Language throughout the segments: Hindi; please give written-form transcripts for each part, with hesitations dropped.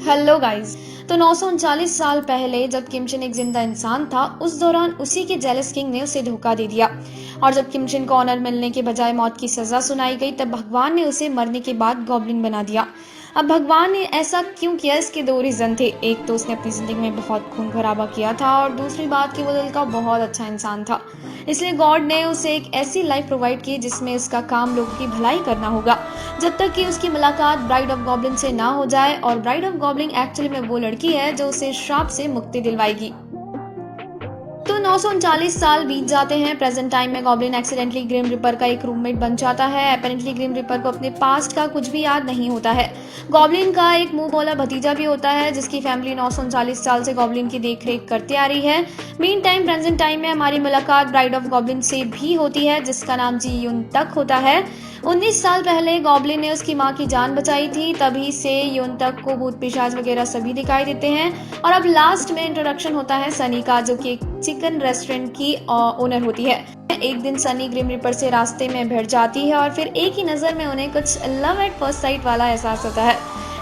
Hello guys. तो 939 साल पहले जब किमचिन एक जिंदा इंसान था, उस दौरान उसी के जेलस किंग ने उसे धोखा दे दिया। और जब किमचिन को ऑनर मिलने के बजाय मौत की सजा सुनाई गई, तब भगवान ने उसे मरने के बाद गॉब्लिन बना दिया। अब भगवान ने ऐसा क्यों किया, इसके दो रीजन थे। एक तो उसने अपनी जिंदगी में बहुत खून खराबा किया था, और दूसरी बात कि वो दिल का बहुत अच्छा इंसान था। इसलिए गॉड ने उसे एक ऐसी लाइफ प्रोवाइड की जिसमें उसका काम लोगों की भलाई करना होगा, जब तक कि उसकी मुलाकात ब्राइड ऑफ गॉब्लिन से ना हो जाए। और ब्राइड ऑफ गॉब्लिन एक्चुअली में वो लड़की है जो उसे श्राप से मुक्ति दिलवाएगी। तो 939 साल बीत जाते हैं। प्रेजेंट टाइम में गॉब्लिन एक्सीडेंटली ग्रिम रिपर का एक रूममेट बन जाता है। अपेरेंटली ग्रिम रिपर को अपने पास्ट का कुछ भी याद नहीं होता है। गॉब्लिन का एक मुंह बोला भतीजा भी होता है, जिसकी फैमिली 939 साल से गॉब्लिन की देखरेख करती आ रही है। मीन टाइम प्रेजेंट टाइम में हमारी मुलाकात ब्राइड ऑफ गॉब्लिन से भी होती है, जिसका नाम जी यून तक होता है। 19 साल पहले गॉब्लिन ने उसकी माँ की जान बचाई थी, तभी से यून तक को भूत पिशाच वगैरह सभी दिखाई देते हैं। और अब लास्ट में इंट्रोडक्शन होता है सनी का, जो कि एक चिकन रेस्टोरेंट की ओनर होती है। एक दिन सनी ग्रिम रिपर से रास्ते में भिड़ जाती है, और फिर एक ही नज़र में उन्हें कुछ लव एट फर्स्ट साइट वाला एहसास होता है।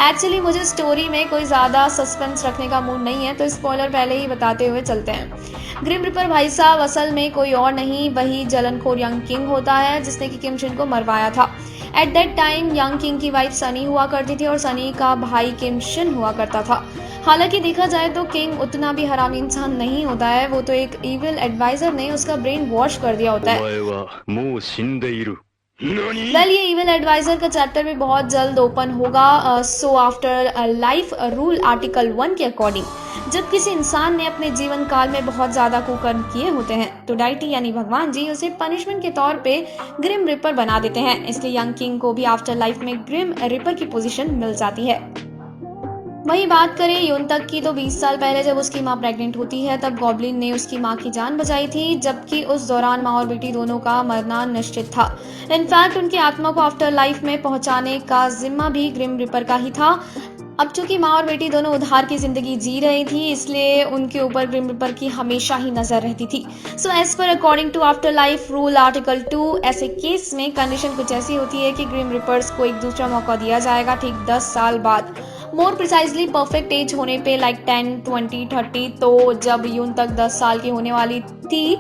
एक्चुअली मुझे स्टोरी में कोई ज़्यादा सस्पेंस रखने का मूड नहीं है, तो स्पॉइलर पहले ही बताते हुए चलते हैं। ग्रिम रिपर भाई साहब असल में कोई और नहीं, वही जलनखोर यंग किंग होता है जिसने कि किमचिन को मरवाया था। At that time young king की वाइफ सनी हुआ करती थी, और सनी का भाई किमचिन हुआ करता था। हालांकि देखा जाए तो किंग उतना भी हरामी इंसान नहीं होता है, वो तो एक इविल एडवाइजर ने उसका ब्रेन वॉश कर दिया होता है। वेल, ये इविल एडवाइजर का चैप्टर भी बहुत जल्द ओपन होगा। So after life rule article 1 के अकॉर्डिंग, जब किसी इंसान ने अपने जीवन काल में बहुत ज्यादा कुकर्म किए होते हैं, तो डाइटी यानी भगवान जी उसे पनिशमेंट के तौर पे ग्रिम रिपर बना देते हैं। इसलिए यंग किंग को भी आफ्टर लाइफ में ग्रिम रिपर की पोजीशन मिल जाती है। वही बात करें यून तक की, तो 20 साल पहले जब उसकी मां प्रेग्नेंट होती है, तब गॉब्लिन ने उसकी मां की जान बचाई थी, जबकि उस दौरान मां और बेटी दोनों का मरना निश्चित था। इनफैक्ट उनकी आत्मा को आफ्टर लाइफ में पहुंचाने का जिम्मा भी ग्रिम रिपर का ही था। अब चूंकि माँ और बेटी दोनों उधार की जिंदगी जी रही थी, इसलिए उनके ऊपर ग्रिम रिपर की हमेशा ही नजर रहती थी। So as per according to after life rule article 2, ऐसे केस में कंडीशन कुछ ऐसी होती है कि ग्रिम रिपर्स को एक दूसरा मौका दिया जाएगा ठीक 10 साल बाद। मोर प्रिसाइजली परफेक्ट एज होने पे, लाइक 10, 20, 30। तो जब यून तक 10 साल की होने वाली थी,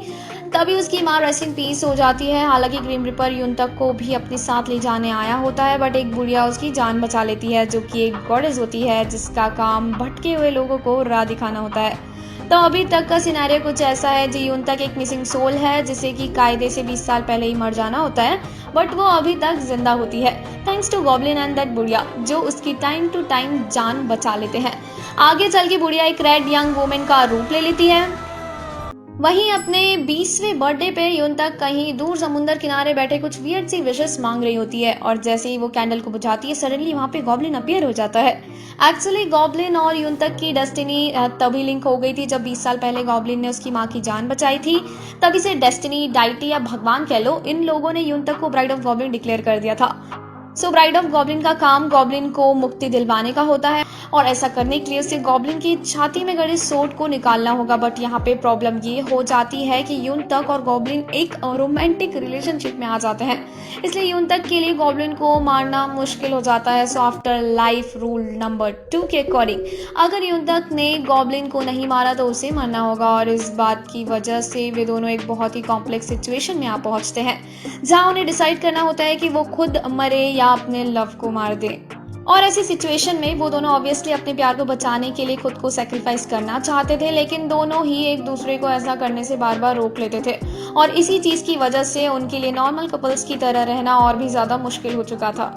तभी उसकी माँ रेस्ट इन पीस हो जाती है। हालांकि ग्रिम रिपर यून तक को भी अपने साथ ले जाने आया होता है, बट एक बुढ़िया उसकी जान बचा लेती है, जो कि एक गॉडेस होती है जिसका काम भटके हुए लोगों को राह दिखाना होता है। तो अभी तक का सिनेरियो कुछ ऐसा है जी यून तक एक मिसिंग सोल है, जिसे कि कायदे से 20 साल पहले ही मर जाना होता है, बट वो अभी तक जिंदा होती है thanks to goblin and that बुढ़िया, जो उसकी टाइम टू टाइम जान बचा लेते हैं। आगे चल के बुढ़िया एक रेड यंग वुमेन का रूप ले लेती है। वहीं अपने 20वें बर्थडे पे यून तक कहीं दूर समुंदर किनारे बैठे कुछ वियर्ड सी विशेस मांग रही होती है, और जैसे ही वो कैंडल को बुझाती है, सडनली वहां पे गॉब्लिन अपीयर हो जाता है। एक्चुअली गॉब्लिन और यून तक की डेस्टिनी तभी लिंक हो गई थी जब 20 साल पहले गॉब्लिन ने उसकी माँ की जान बचाई थी। तभी से डेस्टिनी, डाइटी या भगवान कह लो, इन लोगों ने यून तक को ब्राइड ऑफ गॉब्लिन डिक्लेयर कर दिया था। सो ब्राइड ऑफ गॉब्लिन का काम गॉब्लिन को मुक्ति दिलवाने का होता है, और ऐसा करने के लिए उसे गॉब्लिन की छाती में गड़े सोट को निकालना होगा। बट यहाँ पे प्रॉब्लम ये हो जाती है कि यून तक और गॉब्लिन एक रोमांटिक रिलेशनशिप में आ जाते हैं, इसलिए यून तक के लिए गॉब्लिन को मारना मुश्किल हो जाता है। So after life rule number 2 के अकॉर्डिंग, अगर यून तक ने गॉब्लिन को नहीं मारा तो उसे मरना होगा, और इस बात की वजह से वे दोनों एक बहुत ही कॉम्प्लेक्स सिचुएशन में आ पहुंचते हैं, जहां उन्हें डिसाइड करना होता है कि वो खुद मरे या अपने लव को मार दे। और ऐसी सिचुएशन में वो दोनों ऑब्वियसली अपने प्यार को बचाने के लिए खुद को सेक्रीफाइस करना चाहते थे, लेकिन दोनों ही एक दूसरे को ऐसा करने से बार बार रोक लेते थे, और इसी चीज की वजह से उनके लिए नॉर्मल कपल्स की तरह रहना और भी ज्यादा मुश्किल हो चुका था।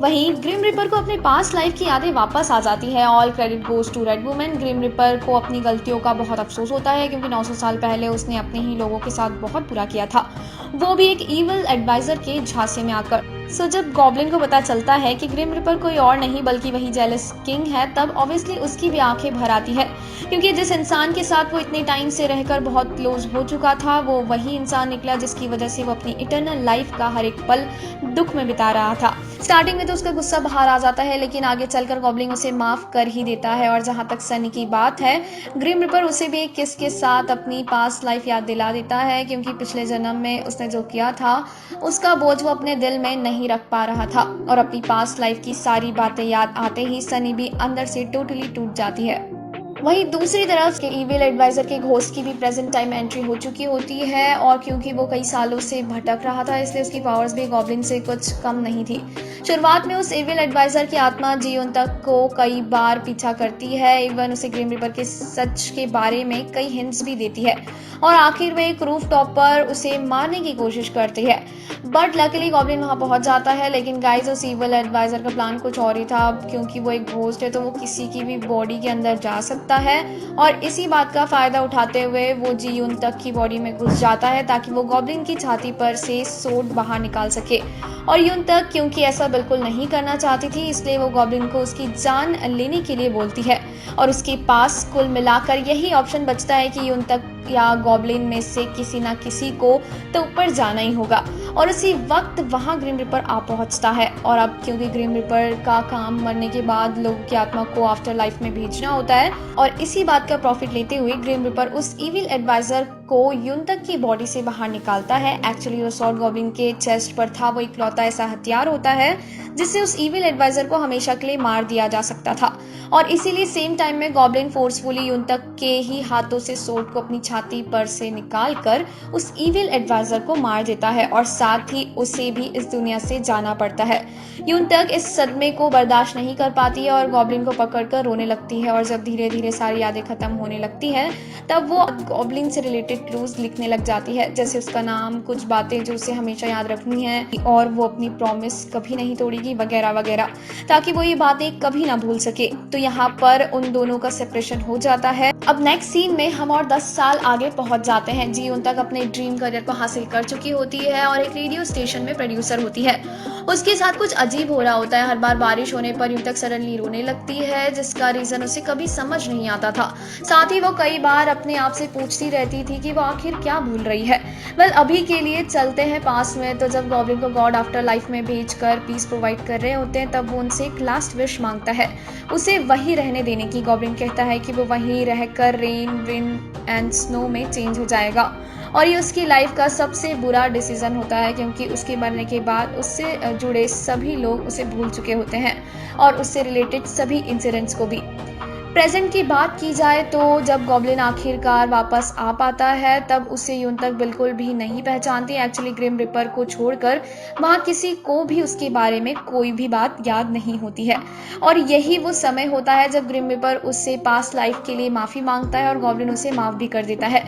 वहीं ग्रिम रिपर को अपने पास्ट लाइफ की यादें वापस आ जाती है। All credit goes to red women. Grim reaper को अपनी गलतियों का बहुत अफसोस होता है, क्योंकि 900 साल पहले उसने अपने ही लोगों के साथ बहुत बुरा किया था, वो भी एक इविल एडवाइजर के झांसे में आकर। सो जब गॉब्लिन को पता चलता है कि ग्रिम रिपर कोई और नहीं बल्कि वही जेलस किंग है, तब ऑब्वियसली उसकी भी आंखें भर आती है, क्योंकि जिस इंसान के साथ वो इतने टाइम से रहकर बहुत क्लोज हो चुका था, वो वही इंसान निकला जिसकी वजह से वो अपनी इटर्नल लाइफ का हर एक पल दुख में बिता रहा था। स्टार्टिंग में तो उसका गुस्सा बाहर आ जाता है, लेकिन आगे चलकर गॉब्लिन उसे माफ कर ही देता है। और जहां तक सनी की बात है, ग्रिम रिपर उसे भी एक किस के साथ अपनी पास्ट लाइफ याद दिला देता है, क्योंकि पिछले जन्म में उसने जो किया था उसका बोझ वो अपने दिल में नहीं नहीं रख पा रहा था और अपनी पास्ट लाइफ की सारी बातें याद आते ही सनी भी अंदर से टोटली टूट जाती है। वहीं दूसरी तरफ के इविल एडवाइजर के घोस्ट की भी प्रेजेंट टाइम एंट्री हो चुकी होती है और क्योंकि वो कई सालों से भटक रहा था इसलिए उसकी पावर्स भी गॉब्लिन से कुछ कम नहीं थी। शुरुआत में उस इविल एडवाइजर की आत्मा जियोन तक को कई बार पीछा करती है, इवन उसे ग्रिम रिपर के सच के बारे में कई हिंट्स भी देती है और आखिर में एक रूफ टॉप पर उसे मारने की कोशिश करती है। बट लकीली गॉब्लिन वहां पहुंच जाता है। लेकिन गाइस, उस इविल एडवाइजर का प्लान कुछ और ही था। क्योंकि वो एक घोस्ट है तो वो किसी की भी बॉडी के अंदर जा सकता है और इसी बात का फायदा उठाते हुए वो जियोन तक की बॉडी में घुस जाता है ताकि वो गॉब्लिन की छाती पर से सोड बाहर निकाल सके। और यून तक क्योंकि ऐसा बिल्कुल नहीं करना चाहती थी इसलिए वो गॉब्लिन को उसकी जान लेने के लिए बोलती है और उसके पास कुल मिलाकर यही ऑप्शन बचता है कि यून तक या गॉब्लिन में से किसी ना किसी को तो ऊपर जाना ही होगा। और उसी वक्त वहां ग्रिम रिपर आ पहुंचता है और अब क्योंकि ग्रिम रिपर का काम मरने के बाद लोगों की आत्मा को आफ्टर लाइफ में भेजना होता है और इसी बात का प्रॉफिट लेते हुए ग्रिम रिपर उस इविल एडवाइजर को यून तक की बॉडी से बाहर निकालता है। एक्चुअली वो सॉर्ड गॉब्लिन के चेस्ट पर था वो इकलौता ऐसा हथियार होता है जिससे उस इविल एडवाइजर को हमेशा के लिए मार दिया जा सकता था और इसीलिए सेम टाइम में गॉब्लिन फोर्सफुली यून तक के ही हाथों से सोर्ड को अपनी छाती पर से निकालकर उस इविल एडवाइजर को मार देता है और साथ ही उसे भी इस दुनिया से जाना पड़ता है। यून तक इस सदमे को बर्दाश्त नहीं कर पाती है और गॉब्लिन को पकड़कर रोने लगती है और जब धीरे धीरे सारी यादें खत्म होने लगती है तब वो गॉब्लिन से रिलेटेड क्लूज लिखने लग जाती है, जैसे उसका नाम, कुछ बातें जो उसे हमेशा याद रखनी है और वो अपनी प्रॉमिस कभी नहीं तोड़ेगी वगैरह वगैरह, ताकि वो ये बातें कभी ना भूल सके। तो यहाँ पर उन दोनों का सेपरेशन हो जाता है। अब नेक्स्ट सीन में हम और 10 साल आगे पहुंच जाते हैं। जी उन तक अपने ड्रीम करियर को हासिल कर चुकी होती है और एक रेडियो स्टेशन में प्रोड्यूसर होती है। उसके साथ कुछ अजीब हो रहा होता है। हर बार बारिश होने पर यूं तक सडनली रोने लगती है जिसका रीजन उसे कभी समझ नहीं आता था। साथ ही वो कई बार अपने आप से पूछती रहती थी कि वो आखिर क्या भूल रही है। वेल, अभी के लिए चलते हैं पास में। तो जब गॉब्लिन को गॉड आफ्टर लाइफ में भेजकर पीस प्रोवाइड कर रहे होते हैं तब वो उनसे एक लास्ट विश मांगता है, उसे वहीं रहने देने की। गॉब्लिन कहता है कि वो वहीं रहकर रेन, विंड एंड स्नो में चेंज हो जाएगा और ये उसकी लाइफ का सबसे बुरा डिसीजन होता है क्योंकि उसके मरने के बाद उससे जुड़े सभी लोग उसे भूल चुके होते हैं और उससे रिलेटेड सभी इंसिडेंट्स को भी। प्रेजेंट की बात की जाए तो जब गॉब्लिन आखिरकार वापस आ पाता है तब उसे यून तक बिल्कुल भी नहीं पहचानती। एक्चुअली ग्रिम रिपर को छोड़कर वहाँ किसी को भी उसके बारे में कोई भी बात याद नहीं होती है और यही वो समय होता है जब ग्रिम रिपर उससे पास्ट लाइफ के लिए माफ़ी मांगता है और गॉब्लिन उसे माफ भी कर देता है।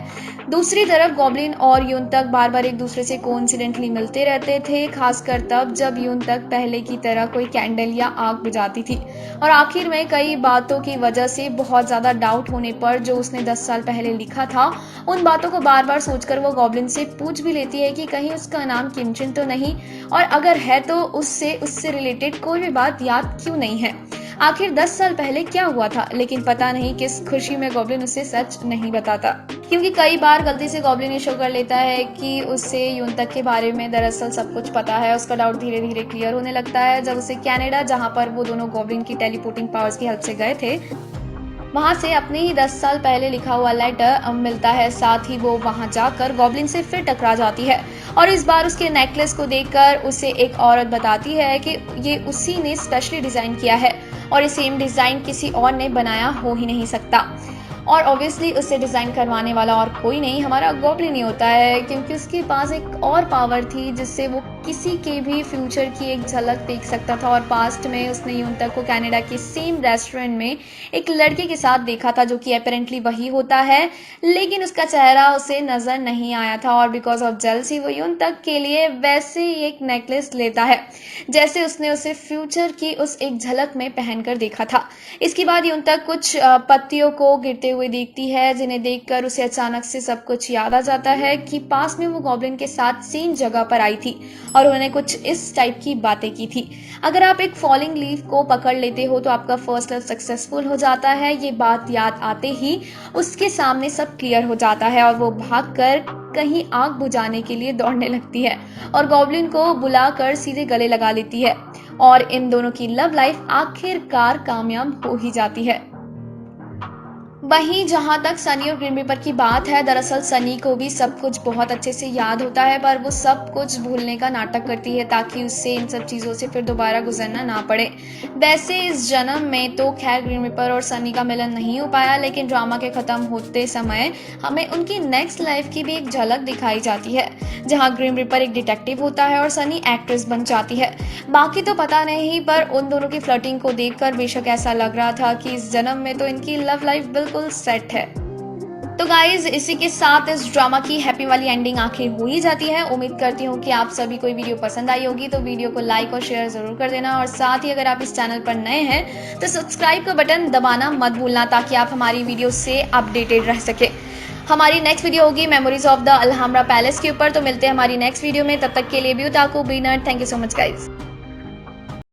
दूसरी तरफ गॉब्लिन और यून तक बार बार एक दूसरे से कोइंसिडेंटली मिलते रहते थे, खासकर तब जब यून तक पहले की तरह कोई कैंडल या आग बुझाती थी और आखिर में कई बातों की वजह से बहुत ज्यादा डाउट होने पर जो उसने 10 साल पहले लिखा था उन बातों को बार बार सोचकर वो गॉब्लिन से पूछ भी लेती है कि कहीं उसका नाम किमचिन तो नहीं और अगर है तो उससे रिलेटेड कोई भी बात याद क्यों नहीं है। आखिर 10 साल पहले क्या हुआ था, लेकिन पता नहीं किस खुशी में गॉब्लिन उसे सच नहीं बताता क्योंकि कई बार गलती से गॉब्लिन ये शो कर लेता है कि उसे यून तक के बारे में दरअसल सब कुछ पता है। उसका डाउट धीरे धीरे क्लियर होने लगता है जब उसे कनाडा, जहां पर वो दोनों गॉब्लिन की टेलीपोर्टिंग पावर्स की हेल्प से गए थे, वहां से अपने ही 10 साल पहले लिखा हुआ लेटर मिलता है। साथ ही वो वहां जाकर गॉब्लिन से फिर टकरा जाती है और इस बार उसके नेकलेस को देखकर उसे एक औरत बताती है कि ये उसी ने स्पेशली डिजाइन किया है और ये सेम डिजाइन किसी और ने बनाया हो ही नहीं सकता और ऑब्वियसली उसे डिजाइन करवाने वाला और कोई नहीं, हमारा गॉब्लिन ही होता है क्योंकि उसके पास एक और पावर थी जिससे वो किसी के भी फ्यूचर की एक झलक देख सकता था और पास्ट में उसने यून तक को कनाडा के सेम रेस्टोरेंट में एक लड़के के साथ देखा था जो कि अपेरेंटली वही होता है, लेकिन उसका चेहरा उसे नजर नहीं आया था और बिकॉज ऑफ जेलसी वो यून तक के लिए वैसे ही एक नेकलेस लेता है जैसे उसने उसे फ्यूचर की उस एक झलक में पहनकर देखा था। इसके बाद यून तक कुछ पत्तियों को गिरते हुए देखती है जिन्हें देखकर उसे अचानक से सब कुछ याद आ जाता है कि पास में वो गॉब्लिन के साथ सेम जगह पर आई थी और उन्होंने कुछ इस टाइप की बातें की थी। अगर आप एक फॉलिंग लीफ को पकड़ लेते हो तो आपका फर्स्ट लव सक्सेसफुल हो जाता है। ये बात याद आते ही उसके सामने सब क्लियर हो जाता है और वो भागकर कहीं आग बुझाने के लिए दौड़ने लगती है और गॉब्लिन को बुलाकर सीधे गले लगा लेती है और इन दोनों की लव लाइफ आखिरकार कामयाब हो ही जाती है। वहीं जहां तक सनी और ग्रीन रिपर की बात है, दरअसल सनी को भी सब कुछ बहुत अच्छे से याद होता है, पर वो सब कुछ भूलने का नाटक करती है ताकि उससे इन सब चीज़ों से फिर दोबारा गुजरना ना पड़े। वैसे इस जन्म में तो खैर ग्रीन रिपर और सनी का मिलन नहीं हो पाया, लेकिन ड्रामा के ख़त्म होते समय हमें उनकी नेक्स्ट लाइफ की भी एक झलक दिखाई जाती है, जहाँ ग्रीन रिपर एक डिटेक्टिव होता है और सनी एक्ट्रेस बन जाती है। बाकी तो पता नहीं, पर उन दोनों की फ्लर्टिंग को देखकर बेशक ऐसा लग रहा था कि इस जन्म में तो इनकी लव लाइफ बिल्कुल सेट है। तो गाइज इसी के साथ इस ड्रामा की हैप्पी वाली एंडिंग आखिर हो ही जाती है। उम्मीद करती हूँ कि आप सभी को ये वीडियो पसंद आई होगी, तो वीडियो को लाइक और शेयर जरूर कर देना, और साथ ही अगर आप इस चैनल पर नए हैं तो सब्सक्राइब का बटन दबाना मत भूलना, ताकि आप हमारी वीडियो से अपडेटेड रह सके। हमारी नेक्स्ट वीडियो होगी मेमोरीज ऑफ द अलहम्ब्रा पैलेस के ऊपर। तो मिलते हैं हमारी नेक्स्ट वीडियो में, तब तक के लिए ब्यूटाकू बीनर, thank you so much guys.